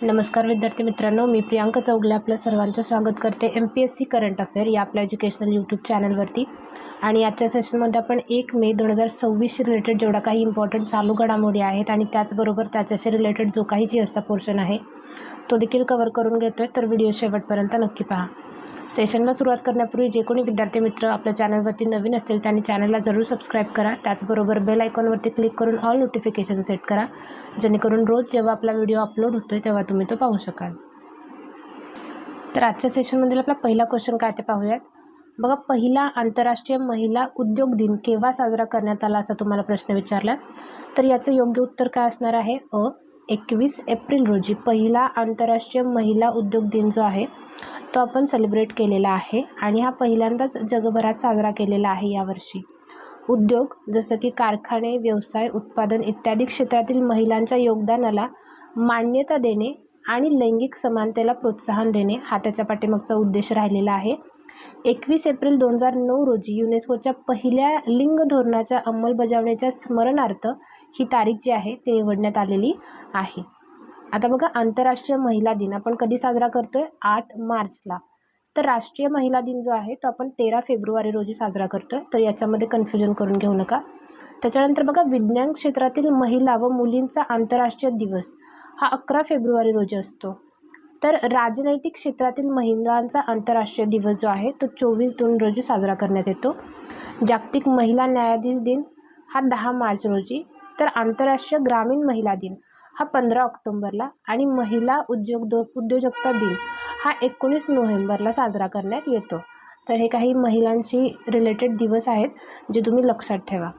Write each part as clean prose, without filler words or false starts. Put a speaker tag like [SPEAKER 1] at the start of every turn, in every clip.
[SPEAKER 1] नमस्कार विद्यार्थी मित्रांनो, मी प्रियांका चौगले आपलं सर्वांचं स्वागत करते MPSC करंट अफेअर या आपल्या एज्युकेशनल यूट्यूब चॅनलवरती। आणि आजच्या सेशनमध्ये आपण 1 मे 2026 रिलेटेड जेवढा काही इम्पॉर्टंट चालू घडामोडी आहेत आणि त्याचबरोबर त्याच्याशी रिलेटेड जो काही जीएसचा पोर्शन आहे तो देखील कव्हर करून घेतोय, तर व्हिडिओ शेवटपर्यंत नक्की पहा। सेशनला सुरुवात करण्यापूर्वी जे कोणी विद्यार्थी मित्र आपल्या चॅनलवरती नवीन असतील त्यांनी चॅनलला जरूर सबस्क्राईब करा। त्याचबरोबर बेल आयकॉनवरती क्लिक करून ऑल नोटिफिकेशन सेट करा, जेणेकरून रोज जेव्हा आपला व्हिडिओ अपलोड होतोय तेव्हा तुम्ही तो पाहू शकाल। तर आजच्या सेशनमधील आपला पहिला क्वेश्चन काय ते पाहूयात। बघा, पहिला आंतरराष्ट्रीय महिला उद्योग दिन केव्हा साजरा करण्यात आला असा तुम्हाला प्रश्न विचारला, तर याचं योग्य उत्तर काय असणार आहे? 21 एप्रिल रोजी पहिला आंतरराष्ट्रीय महिला उद्योग दिन जो आहे तो आपण सेलिब्रेट केलेला आहे आणि हा पहिल्यांदाच जगभरात साजरा केलेला आहे यावर्षी। उद्योग जसं की कारखाने, व्यवसाय, उत्पादन इत्यादी क्षेत्रातील महिलांच्या योगदानाला मान्यता देणे आणि लैंगिक समानतेला प्रोत्साहन देणे हा त्याच्या पाठीमागचा उद्देश राहिलेला आहे। 21 एप्रिल 2009 रोजी युनेस्कोच्या पहिल्या लिंग धोरणाच्या अंमलबजावणीच्या स्मरणार्थ ही तारीख जी आहे ती निवडण्यात आलेली आहे। आता बघा, आंतरराष्ट्रीय महिला दिन आपण कधी साजरा करतोय? 8 मार्चला। तर राष्ट्रीय महिला दिन जो आहे तो आपण 13 फेब्रुवारी रोजी साजरा करतोय, तर याच्यामध्ये कन्फ्युजन करून घेऊ नका। त्याच्यानंतर बघा, विज्ञान क्षेत्रातील महिला व मुलींचा आंतरराष्ट्रीय दिवस हा 11 फेब्रुवारी रोजी असतो। तर राजनैतिक क्षेत्रातील महिलांचा आंतरराष्ट्रीय दिवस जो आहे तो 24/2 रोजी साजरा करण्यात येतो। जागतिक महिला न्यायाधीश दिन हा 10 मार्च रोजी, तर आंतरराष्ट्रीय ग्रामीण महिला दिन हा 15 ऑक्टोबरला आणि महिला उद्योजकता दिन हा 19 नोव्हेंबरला साजरा करण्यात येतो। तर हे काही महिलांशी रिलेटेड दिवस आहेत जे तुम्ही लक्षात ठेवा।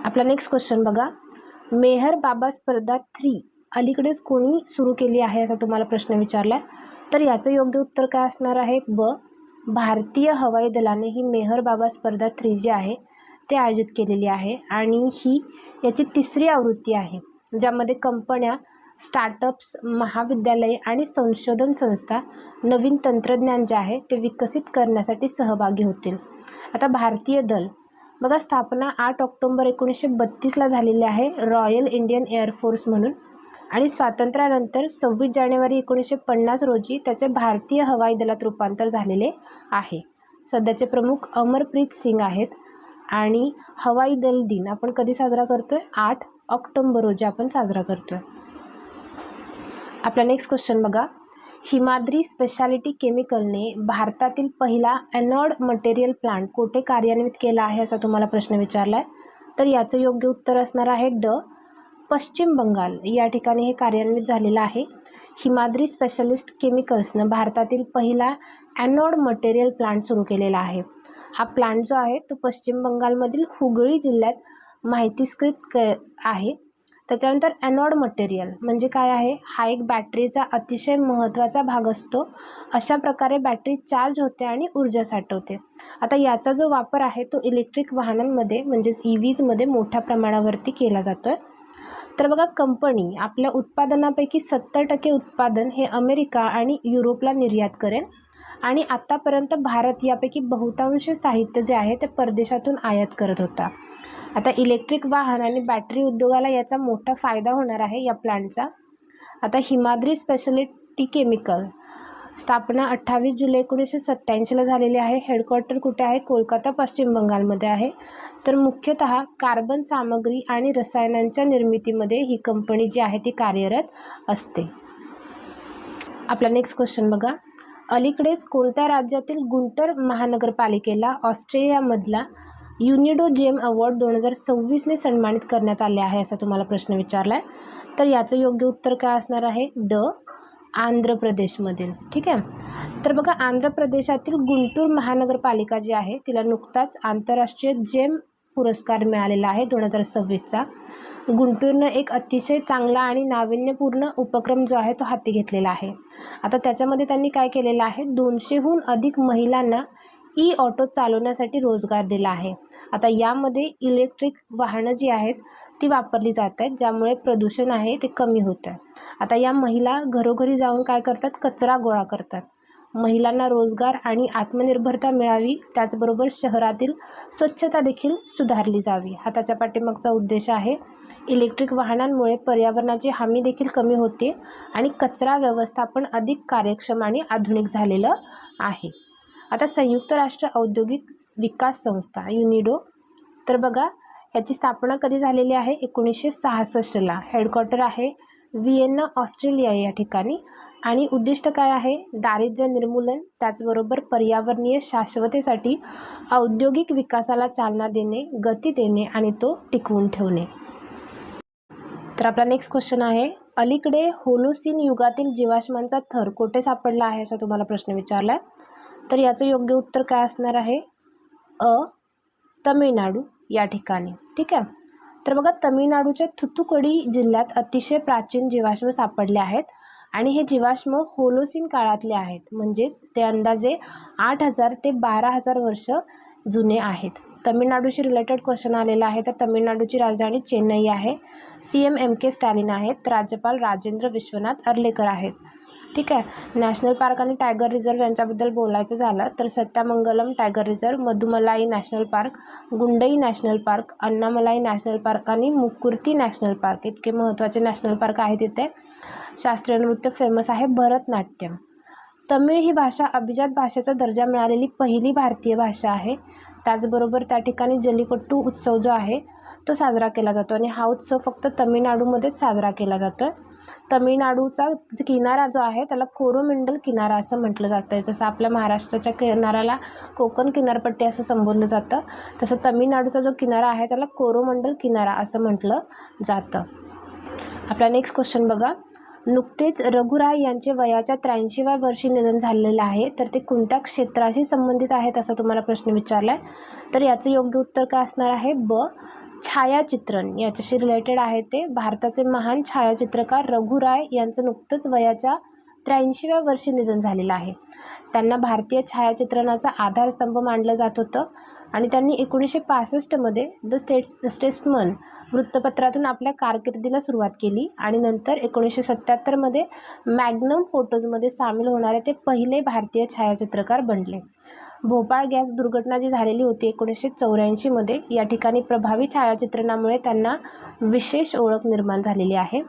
[SPEAKER 1] आपला नेक्स्ट क्वेश्चन बघा, मेहर बाबा स्पर्धा 3 अलीकडेच कोणी सुरू केली आहे असा तुम्हाला प्रश्न विचारला, तर याचं योग्य उत्तर काय असणार आहे? भारतीय हवाई दलाने ही मेहर बाबा स्पर्धा 3 जी आहे ते आयोजित केलेली आहे आणि ही याची 3री आवृत्ती आहे, ज्यामध्ये कंपन्या, स्टार्टअप्स, महाविद्यालये आणि संशोधन संस्था नवीन तंत्रज्ञान जे आहे ते विकसित करण्यासाठी सहभागी होतील। आता भारतीय दल बघा, स्थापना 8 ऑक्टोबर 1932ला झालेली आहे रॉयल इंडियन एअरफोर्स म्हणून, आणि स्वातंत्र्यानंतर 26 जानेवारी 1950 रोजी त्याचे भारतीय हवाई दलात रूपांतर झालेले आहे। सध्याचे प्रमुख अमरप्रीत सिंग आहेत आणि हवाई दल दिन आपण कधी साजरा करतोय? 8 ऑक्टोबर रोजी आपण साजरा करतोय। आपला नेक्स्ट क्वेश्चन बघा, हिमाद्री स्पेशालिटी केमिकलने भारतातील पहिला एनोड मटेरियल प्लांट कोठे कार्यान्वित केला आहे असा तुम्हाला प्रश्न विचारला आहे, तर याचं योग्य उत्तर असणार आहे पश्चिम बंगाल या ठिकाणी हे कार्यान्वित झालेलं आहे। हिमाद्री स्पेशालिस्ट केमिकल्सनं भारतातील पहिला एनोड मटेरियल प्लांट सुरू केलेला आहे। हा प्लांट जो आहे तो पश्चिम बंगालमधील हुगळी जिल्ह्यात माहितीस्कृत आहे। त्याच्यानंतर एनोड मटेरियल म्हणजे काय आहे? हा एक बॅटरीचा अतिशय महत्त्वाचा भाग असतो। अशा प्रकारे बॅटरी चार्ज होते आणि ऊर्जा साठवते। आता याचा जो वापर आहे तो इलेक्ट्रिक वाहनांमध्ये म्हणजेच EVजमध्ये मोठ्या प्रमाणावरती केला जातोय। तर बघा, कंपनी आपल्या उत्पादनापैकी 70% उत्पादन हे अमेरिका आणि युरोपला निर्यात करेल आणि आतापर्यंत भारत यापैकी बहुतांश साहित्य जे आहे ते परदेशातून आयात करत होता। आता इलेक्ट्रिक वाहन आणि बॅटरी उद्योगाला याचा मोठा फायदा होणार आहे या प्लांटचा। आता हिमाद्री स्पेशालिटी केमिकल स्थापना 28 जुलै 1987ला झालेली आहे। हेडक्वार्टर कुठे आहे? कोलकाता, पश्चिम बंगालमध्ये आहे। तर मुख्यतः कार्बन सामग्री आणि रसायनांच्या निर्मितीमध्ये ही कंपनी जी आहे ती कार्यरत असते। आपला नेक्स्ट क्वेश्चन बघा, अलीकडेच कोणत्या राज्यातील गुंटर महानगरपालिकेला ऑस्ट्रेलियामधला युनिडो जेम अवॉर्ड 2026ने सन्मानित करण्यात आले आहे असा तुम्हाला प्रश्न विचारला आहे, तर याचं योग्य उत्तर काय असणार आहे? आंध्र प्रदेशमधील। ठीक आहे, तर बघा, आंध्र प्रदेशातील गुंटूर महानगरपालिका जी आहे तिला नुकताच आंतरराष्ट्रीय जेम पुरस्कार मिळालेला आहे 2026चा। गुंटूरनं एक अतिशय चांगला आणि नाविन्यपूर्ण उपक्रम जो आहे तो हाती घेतलेला आहे। आता त्याच्यामध्ये त्यांनी काय केलेलं आहे? 200हून अधिक महिलांना ऑटो चालवण्यासाठी रोजगार दिला आहे। आता यामध्ये इलेक्ट्रिक वाहनं जी आहेत ती वापरली जात आहेत, ज्यामुळे प्रदूषण आहे ते कमी होत आहे। आता या महिला घरोघरी जाऊन काय करतात? कचरा गोळा करतात। महिलांना रोजगार आणि आत्मनिर्भरता मिळावी, त्याचबरोबर शहरातील स्वच्छता देखील सुधारली जावी हा त्याच्या पाठीमागचा उद्देश आहे। इलेक्ट्रिक वाहनांमुळे पर्यावरणाची हानी देखील कमी होते आणि कचरा व्यवस्थापन अधिक कार्यक्षम आणि आधुनिक झालेलं आहे. आता संयुक्त राष्ट्र औद्योगिक विकास संस्था युनिडो, तर बघा याची स्थापना कधी झालेली आहे? 1966ला. हेडक्वार्टर आहे व्हिएन्ना, ऑस्ट्रेलिया या ठिकाणी. आणि उद्दिष्ट काय आहे? दारिद्र्य निर्मूलन, त्याचबरोबर पर्यावरणीय शाश्वतेसाठी औद्योगिक विकासाला चालना देणे, गती देणे आणि तो टिकवून ठेवणे. तर आपला नेक्स्ट क्वेश्चन आहे, अलीकडे होलोसीन युगातील जीवाश्मांचा थर कुठे सापडला आहे असा तुम्हाला प्रश्न विचारला आहे. तर याचं योग्य उत्तर काय असणार आहे? तमिळनाडू या ठिकाणी. ठीक आहे. तर बघा तमिळनाडूच्या थुथुकुडी जिल्ह्यात अतिशय प्राचीन जीवाश्म सापडले आहेत आणि हे जीवाश्म होलोसीन काळातले आहेत, म्हणजेच ते अंदाजे 8,000 ते 12,000 वर्ष जुने आहेत. तमिळनाडूशी रिलेटेड क्वेश्चन आलेला आहे. तर तमिळनाडूची राजधानी चेन्नई आहे. CM MK स्टॅलिन आहेत. राज्यपाल राजेंद्र विश्वनाथ अर्लेकर आहेत. ठीक आहे. नॅशनल पार्क आणि टायगर रिझर्व यांच्याबद्दल बोलायचं झालं तर Sathyamangalam tiger reserve, Mudumalai national park, Guindy national park, Anamalai national park आणि मुकुर्ती नॅशनल पार्क इतके महत्त्वाचे नॅशनल पार्क आहेत तिथे. शास्त्रीय नृत्य फेमस आहे भरतनाट्यम. तमिळ ही भाषा अभिजात भाषेचा दर्जा मिळालेली पहिली भारतीय भाषा आहे. त्याचबरोबर त्या ठिकाणी जल्लीकट्टू उत्सव जो आहे तो साजरा केला जातो आणि हा उत्सव फक्त तमिळनाडूमध्येच साजरा केला जातो. तमिळनाडूचा किनारा जो आहे त्याला कोरोमंडल किनारा असं म्हटलं जातं. जसं आपल्या महाराष्ट्राच्या किनाऱ्याला कोकण किनारपट्टी असं संबोधलं जातं, तसं तमिळनाडूचा जो किनारा आहे त्याला कोरोमंडल किनारा असं म्हटलं जातं. आपला नेक्स्ट क्वेश्चन बघा, नुकतेच रघुराय यांचे वयाच्या 83व्या वर्षी निधन झालेलं आहे, तर ते कोणत्या क्षेत्राशी संबंधित आहेत असा तुम्हाला प्रश्न विचारला आहे. तर याचं योग्य उत्तर काय असणार आहे? छायाचित्रण याच्याशी रिलेटेड आहे ते. भारताचे महान छायाचित्रकार रघुराय यांचं नुकतंच वयाच्या 83व्या वर्षी निधन झालेलं आहे. त्यांना भारतीय छायाचित्रणाचा आधारस्तंभ मानलं जात होतं आणि त्यांनी 1965मध्ये द स्टेट्समन वृत्तपत्रातून आपल्या कारकिर्दीला सुरुवात केली आणि नंतर 1977मध्ये मॅग्नम फोटोजमध्ये सामील होणारे ते पहिले भारतीय छायाचित्रकार बनले. भोपाळ गॅस दुर्घटना जी झालेली होती 1984मध्ये, या ठिकाणी प्रभावी छायाचित्रणामुळे त्यांना विशेष ओळख निर्माण झालेली आहे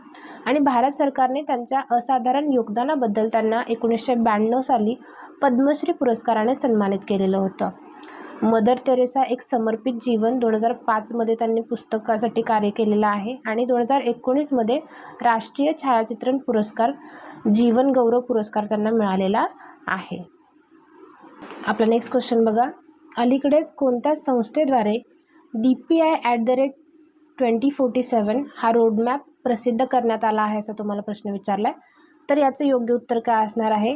[SPEAKER 1] आणि भारत सरकारने त्यांच्या असाधारण योगदानाबद्दल त्यांना 1992 साली पद्मश्री पुरस्काराने सन्मानित केलेलं होतं. मदर तेरेसा एक समर्पित जीवन 2005मध्ये त्यांनी पुस्तकासाठी कार्य केलेलं आहे आणि 2019मध्ये राष्ट्रीय छायाचित्रण पुरस्कार, जीवन गौरव पुरस्कार त्यांना मिळालेला आहे. आपला नेक्स्ट क्वेश्चन बघा, अलीकडेच कोणत्या संस्थेद्वारे DPI@2047 हा रोडमॅप प्रसिद्ध करण्यात आला आहे असा तुम्हाला प्रश्न विचारला आहे. तर याचं योग्य उत्तर काय असणार आहे?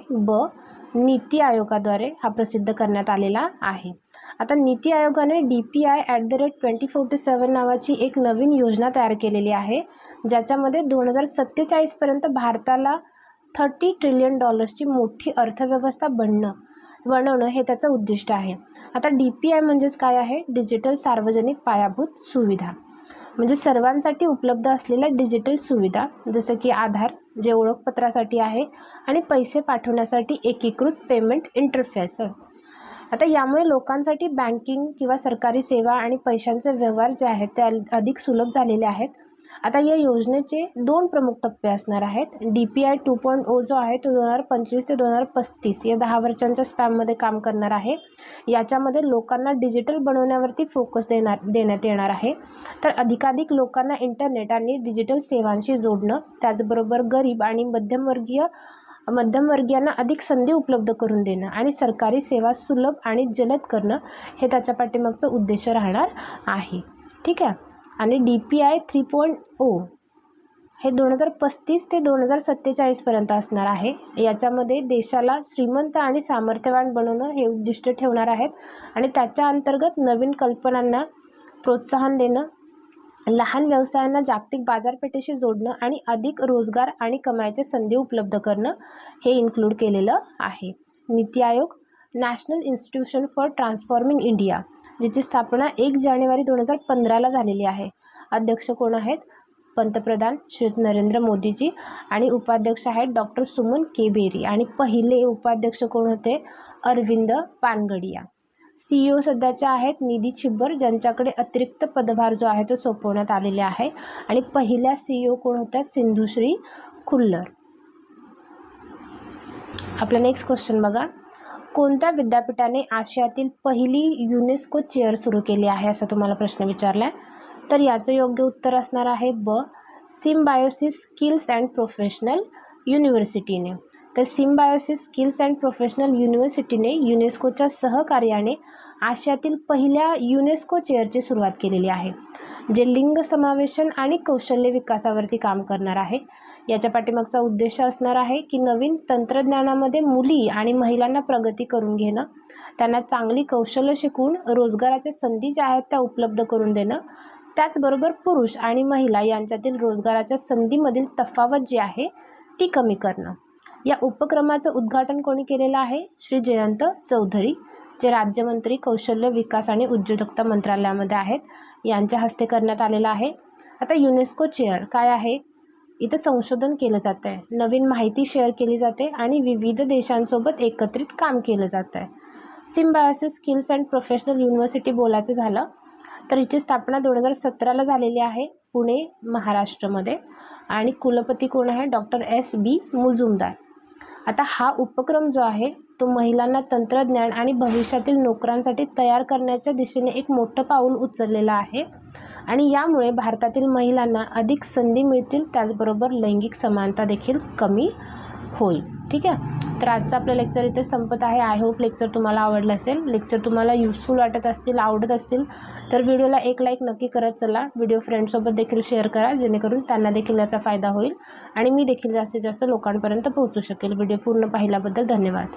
[SPEAKER 1] नीती आयोगाद्वारे हा प्रसिद्ध करण्यात आलेला आहे. आता नीती आयोगाने DPI@2047 नावाची एक नवीन योजना तयार केलेली आहे, ज्याच्यामध्ये 2047 पर्यंत भारताला $30 ट्रिलियन मोठी अर्थव्यवस्था बनवणं हे त्याचं उद्दिष्ट आहे. आता DPI म्हणजेच काय आहे? डिजिटल सार्वजनिक पायाभूत सुविधा, म्हणजे सर्वांसाठी उपलब्ध असलेल्या डिजिटल सुविधा, जसं की आधार जे ओळखपत्रासाठी आहे आणि पैसे पाठवण्यासाठी एकीकृत पेमेंट इंटरफेस. आता यामुळे लोकांसाठी बँकिंग किंवा सरकारी सेवा आणि पैशांचे व्यवहार जे आहेत ते अधिक सुलभ झालेले आहेत. आता या योजनेचे 2 प्रमुख टप्पे असणार आहेत. DPI 2.0 जो आहे तो 2025 ते 2035 या 10 वर्षांच्या स्पॅममध्ये काम करणार आहे. याच्यामध्ये लोकांना डिजिटल बनवण्यावरती फोकस देण्यात येणार आहे. तर अधिकाधिक लोकांना इंटरनेट आणि डिजिटल सेवांशी जोडणं, त्याचबरोबर गरीब आणि मध्यमवर्गीयांना अधिक संधी उपलब्ध करून देणं आणि सरकारी सेवा सुलभ आणि जलद करणं हे त्याच्या पाठीमागचं उद्देश राहणार आहे. ठीक आहे. आणि DPI 3.0 हे 2035 ते 2047 पर्यंत असणार आहे. याच्यामध्ये देशाला श्रीमंत आणि सामर्थ्यवान बनवणं हे उद्दिष्ट ठेवणार आहेत आणि त्याच्या अंतर्गत नवीन कल्पनांना प्रोत्साहन देणं, लहान व्यवसायांना जागतिक बाजारपेठेशी जोडणं आणि अधिक रोजगार आणि कमाईचे संधी उपलब्ध करणं हे इन्क्लूड केलेलं आहे. NITI Aayog national institution for transforming India, जिची स्थापना 1 जानेवारी 2015ला झालेली आहे. अध्यक्ष कोण आहेत? पंतप्रधान श्री नरेंद्र मोदीजी आणि उपाध्यक्ष आहेत डॉक्टर सुमन के बेरी आणि पहिले उपाध्यक्ष कोण होते? अरविंद पानगडिया. CEO सध्याचे आहेत निधी छिब्बर, ज्यांच्याकडे अतिरिक्त पदभार जो आहे तो सोपवण्यात आलेले आहे. आणि पहिल्या CEO कोण होत्या? सिंधुश्री खुल्लर. आपला नेक्स्ट क्वेश्चन बघा. कोणत्या विद्यापीठाने आशियातील पहिली युनेस्को चेअर सुरू केली आहे असा तुम्हाला प्रश्न विचारला आहे. तर याचं योग्य उत्तर असणार आहे ब, सिम्बायोसिस स्किल्स अँड प्रोफेशनल युनिव्हर्सिटीने. तर सिम्बायोसिस स्किल्स अँड प्रोफेशनल युनिव्हर्सिटीने युनेस्कोच्या सहकार्याने आशियातील पहिल्या युनेस्को चेअरची सुरुवात केलेली आहे, जे लिंग समावेशन आणि कौशल्य विकासावरती काम करणार आहे. याच्या पाठीमागचा उद्देश असणार आहे की नवीन तंत्रज्ञानामध्ये मुली आणि महिलांना प्रगती करून घेणं, त्यांना चांगली कौशल्य शिकवून रोजगाराच्या संधी ज्या आहेत त्या उपलब्ध करून देणं, त्याचबरोबर पुरुष आणि महिला यांच्यातील रोजगाराच्या संधीमधील तफावत जी आहे ती कमी करणं. या उपक्रमाचं उद्घाटन कोणी केलेलं आहे? श्री जयंत चौधरी, जे राज्यमंत्री कौशल्य विकास आणि उद्योजकता मंत्रालयामध्ये आहेत, यांच्या हस्ते करण्यात आलेलं आहे. आता युनेस्को चेअर काय आहे? इथं संशोधन केलं जातं आहे, नवीन माहिती शेअर केली जाते आणि विविध देशांसोबत एकत्रित काम केलं जातं आहे. Symbiosis skills and professional university बोलायचं झालं तर हिची स्थापना 2017ला झालेली आहे पुणे महाराष्ट्रामध्ये. आणि कुलपती कोण आहे? Doctor S.B. मुजुमदार. आता हा उपक्रम जो आहे तो महिलांना तंत्रज्ञान आणि भविष्यातील नोकऱ्यांसाठी तयार करण्याच्या दिशेने एक मोठं पाऊल उचललेलं आहे. आणि यामुळे भारतातील महिलांना अधिक संधी मिळतील, त्याचबरोबर लैंगिक समानता देखील कमी होईल. ठीक आहे. तर आजचं आपलं लेक्चर इथे संपत आहे. आय होप लेक्चर तुम्हाला आवडलं असेल. लेक्चर तुम्हाला युजफुल वाटत असतील, आवडत असतील तर व्हिडिओला एक लाईक नक्की करत चला. व्हिडिओ फ्रेंड्ससोबत देखील शेअर करा, जेणेकरून त्यांना देखील याचा फायदा होईल आणि मी देखील जास्तीत जास्त लोकांपर्यंत पोहोचू शकेल. व्हिडिओ पूर्ण पाहिल्याबद्दल धन्यवाद.